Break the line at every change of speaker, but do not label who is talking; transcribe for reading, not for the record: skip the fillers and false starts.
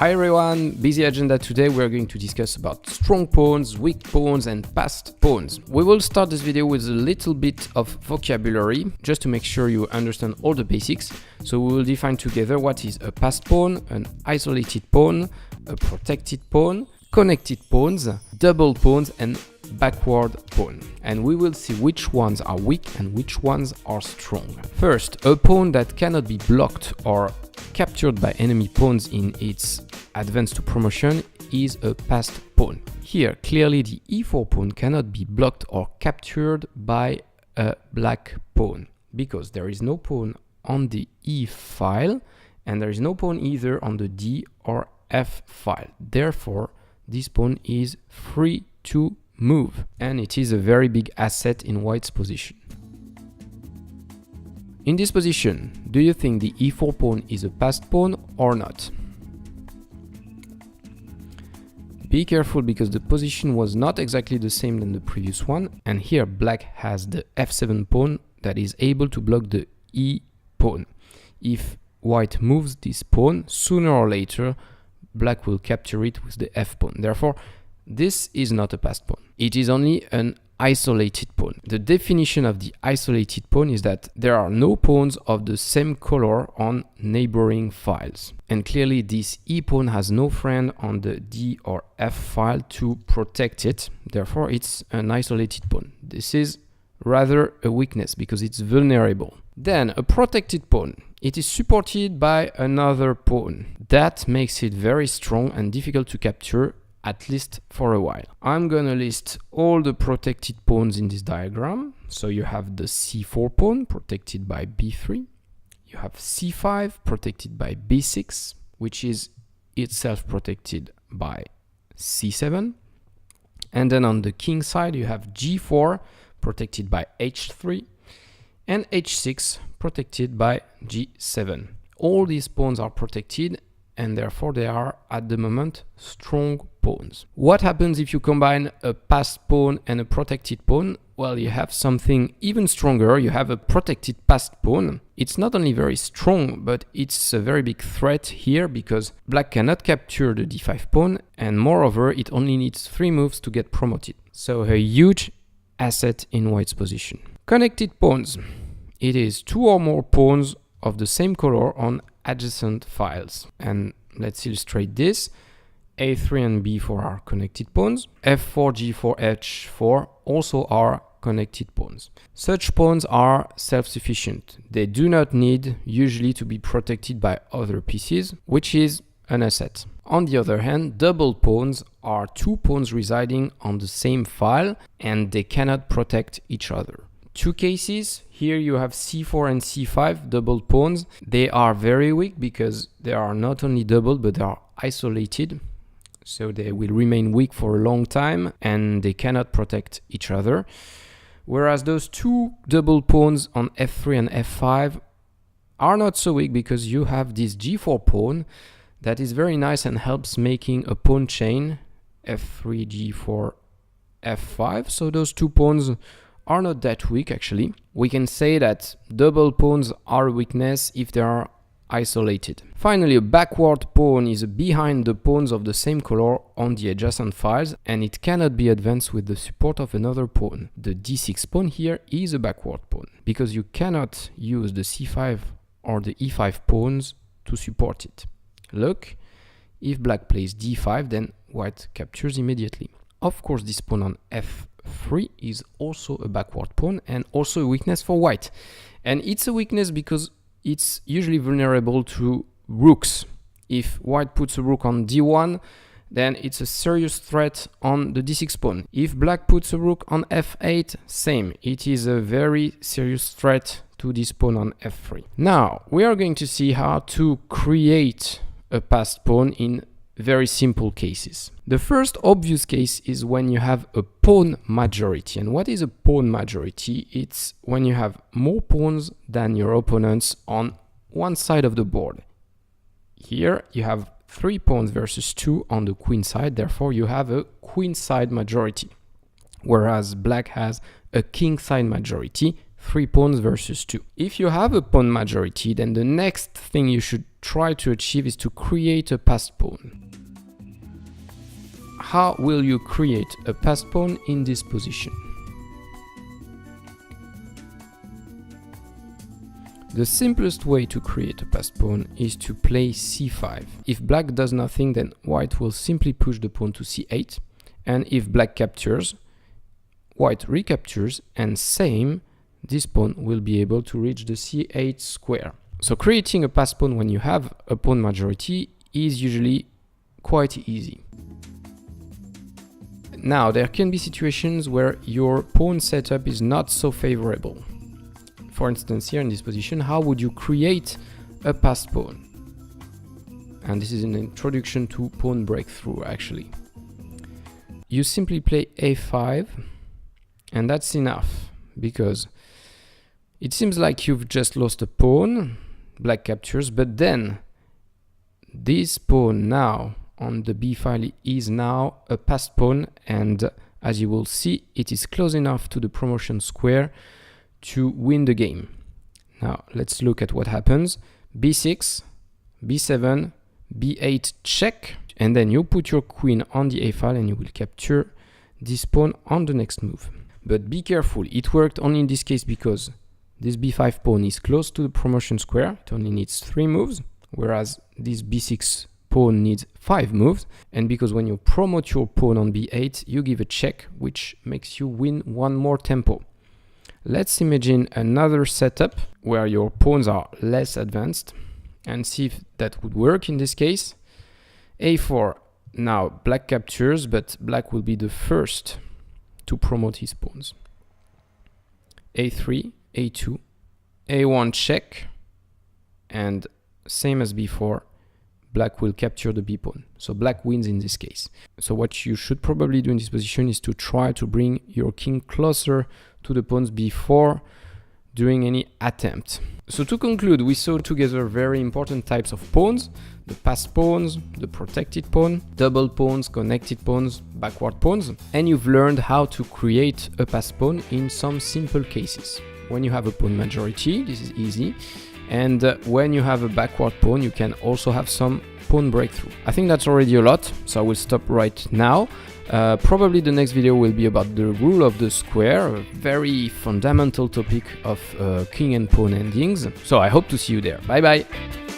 Hi everyone, busy agenda today. We're going to discuss about strong pawns, weak pawns and passed pawns. We will start this video with a little bit of vocabulary just to make sure you understand all the basics. So we will define together what is a passed pawn, an isolated pawn, a protected pawn, connected pawns, double pawns and backward pawn, and we will see which ones are weak and which ones are strong. First, a pawn that cannot be blocked or captured by enemy pawns in its advance to promotion is a passed pawn. Here, clearly the e4 pawn cannot be blocked or captured by a black pawn because there is no pawn on the e file and there is no pawn either on the d or f file. Therefore, this pawn is free to move, and it is a very big asset in white's position. In this position, do you think the e4 pawn is a passed pawn or not? Be careful because the position was not exactly the same than the previous one, and here black has the f7 pawn that is able to block the e pawn. If white moves this pawn, sooner or later black will capture it with the f pawn. Therefore, this is not a passed pawn. It is only an isolated pawn. The definition of the isolated pawn is that there are no pawns of the same color on neighboring files. And clearly this e pawn has no friend on the d or f file to protect it. Therefore, it's an isolated pawn. This is rather a weakness because it's vulnerable. Then a protected pawn. It is supported by another pawn. That makes it very strong and difficult to capture, at least for a while. I'm gonna list all the protected pawns in this diagram. So you have the c4 pawn protected by b3. You have c5 protected by b6, which is itself protected by c7. And then on the king side, you have g4 protected by h3 and h6 protected by g7. All these pawns are protected and therefore they are at the moment strong pawns. What happens if you combine a passed pawn and a protected pawn? Well, you have something even stronger. You have a protected passed pawn. It's not only very strong, but it's a very big threat here because black cannot capture the d5 pawn, and moreover, it only needs 3 moves to get promoted. So a huge asset in white's position. Connected pawns. It is 2 or more pawns of the same color on adjacent files. And let's illustrate this. A3 and B4 are connected pawns. F4, G4, H4 also are connected pawns. Such pawns are self-sufficient. They do not need usually to be protected by other pieces, which is an asset. On the other hand, double pawns are 2 pawns residing on the same file and they cannot protect each other. 2 cases. Here you have c4 and c5 double pawns. They are very weak because they are not only doubled but they are isolated. So they will remain weak for a long time and they cannot protect each other. Whereas those 2 double pawns on f3 and f5 are not so weak because you have this g4 pawn that is very nice and helps making a pawn chain f3, g4, f5. So those 2 pawns are not that weak actually. We can say that double pawns are a weakness if they are isolated. Finally, a backward pawn is behind the pawns of the same color on the adjacent files and it cannot be advanced with the support of another pawn. The d6 pawn here is a backward pawn because you cannot use the c5 or the e5 pawns to support it. Look, if black plays d5, then white captures immediately. Of course, this pawn on f3 is also a backward pawn and also a weakness for white. And it's a weakness because it's usually vulnerable to rooks. If white puts a rook on d1, then it's a serious threat on the d6 pawn. If black puts a rook on f8, same. It is a very serious threat to this pawn on f3. Now, we are going to see how to create a passed pawn in very simple cases. The first obvious case is when you have a pawn majority. And what is a pawn majority? It's when you have more pawns than your opponents on one side of the board. Here you have 3 pawns versus 2 on the queen side, therefore you have a queen side majority. Whereas black has a king side majority, 3 pawns versus 2. If you have a pawn majority, then the next thing you should try to achieve is to create a passed pawn. how will you create a passed pawn in this position? The simplest way to create a passed pawn is to play c5. If black does nothing, then white will simply push the pawn to c8, and if black captures, white recaptures, and same, this pawn will be able to reach the c8 square. So creating a passed pawn when you have a pawn majority is usually quite easy. Now, there can be situations where your pawn setup is not so favorable. For instance, here in this position, how would you create a passed pawn? And this is an introduction to pawn breakthrough, actually. You simply play a5, and that's enough, because it seems like you've just lost a pawn, black captures, but then this pawn now on the b file is now a passed pawn, and as you will see, it is close enough to the promotion square to win the game. Now let's look at what happens. b6, b7, b8 check, and then you put your queen on the a file and you will capture this pawn on the next move. But be careful, it worked only in this case because this b5 pawn is close to the promotion square, it only needs 3 moves, whereas this b6 pawn needs 5 moves, and because when you promote your pawn on b8, you give a check, which makes you win 1 more tempo. Let's imagine another setup where your pawns are less advanced and see if that would work in this case. a4, now black captures, but black will be the first to promote his pawns. a3, a2, a1 check, and same as before, black will capture the b pawn. So black wins in this case. So what you should probably do in this position is to try to bring your king closer to the pawns before doing any attempt. So to conclude, we saw together very important types of pawns: the passed pawns, the protected pawn, double pawns, connected pawns, backward pawns, and you've learned how to create a passed pawn in some simple cases. When you have a pawn majority, this is easy, and when you have a backward pawn, you can also have some pawn breakthrough. I think that's already a lot, so I will stop right now. Probably the next video will be about the rule of the square, a very fundamental topic of king and pawn endings. So I hope to see you there. Bye bye!